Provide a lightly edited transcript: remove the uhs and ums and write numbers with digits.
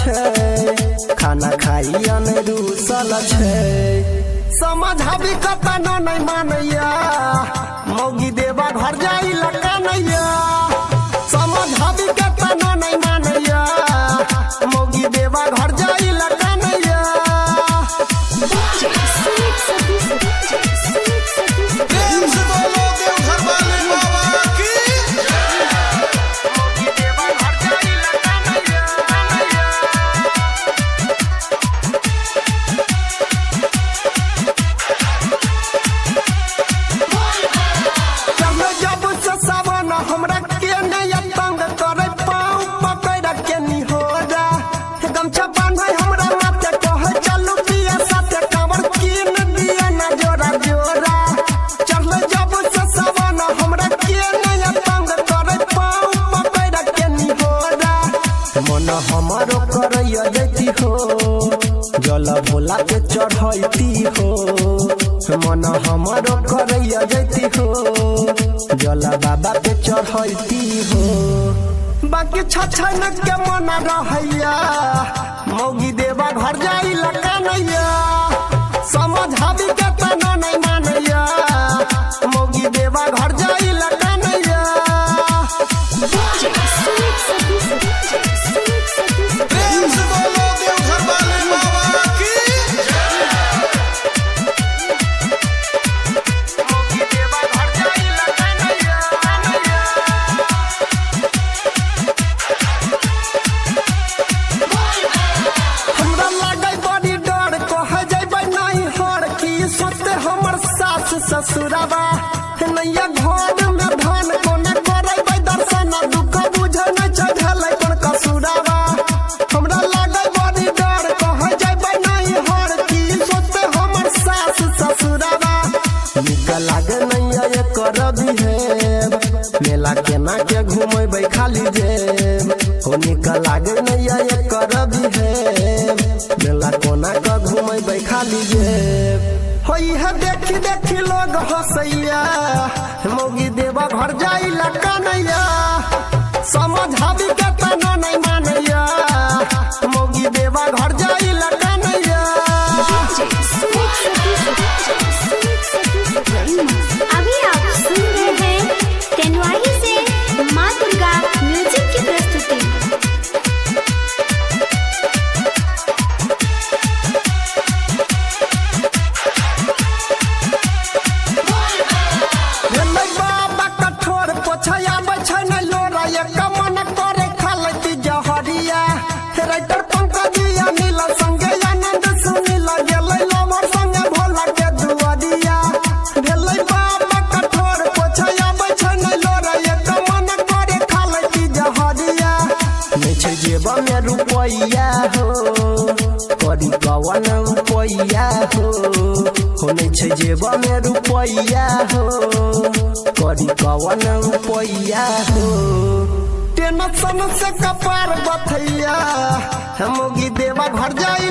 छे खाना खाइया नहीं रूसल छे समझाबी कतनो नहीं मानैया मौगी देवा घर जाई लका नैया समझाबी कतनो नहीं मानैया मौगी देवा घर जाई लका नैया हमरा के नया तंग करे पाँव पकड़ के निहोरा गमछा बांधे हमरा माथे कहे चलू पिया साथे कांवर कीन दिया ना जोरा जोरा चल जब से सावन हमरा के नया तंग करे पाँव पकड़ के निहोरा मन हमारो करैया जैती हो जल भोला के चढ़ैती हो मन हमारो करैया जैती हो जला बाबा पे चढ़ती हो बाकी छछन के मन रहैया मौगी देवा घर जाई लका नैया समझाबी के तना नहीं मानैया मौगी देवा घर जाई लका नैया ससुराबा नैया घर में धान कोना करबै दर्शन दुख बुझे न चढ़लै कोन कसुराबा हमरा लागै बड़ी डर कह जइबै नहीं हर की सोते हमर सास ससुराबा निक लागे नैया ये करबी है मेला केना के घुमैबै खाली जेब हो निक लागे नैया ये करबी है मेला कोना के घुमैबै खाली जेब होई है देखी देखी लोग हंसैया मौगी देवा घर जाई लका नैया समझाबी के तना नहीं मानैया मौगी देवा घर जाई लका नैया अभी आप सुन रहे हैं तेनवाही से माँ दुर्गा म्यूजिक की प्रस्तुति जेब में रुपैया हो करी कवन रुपैया हो नहीं छै जेब में रुपैया हो करी कवन रुपैया हो टेंशन से कपार बथैया मौगी देवा घर जाई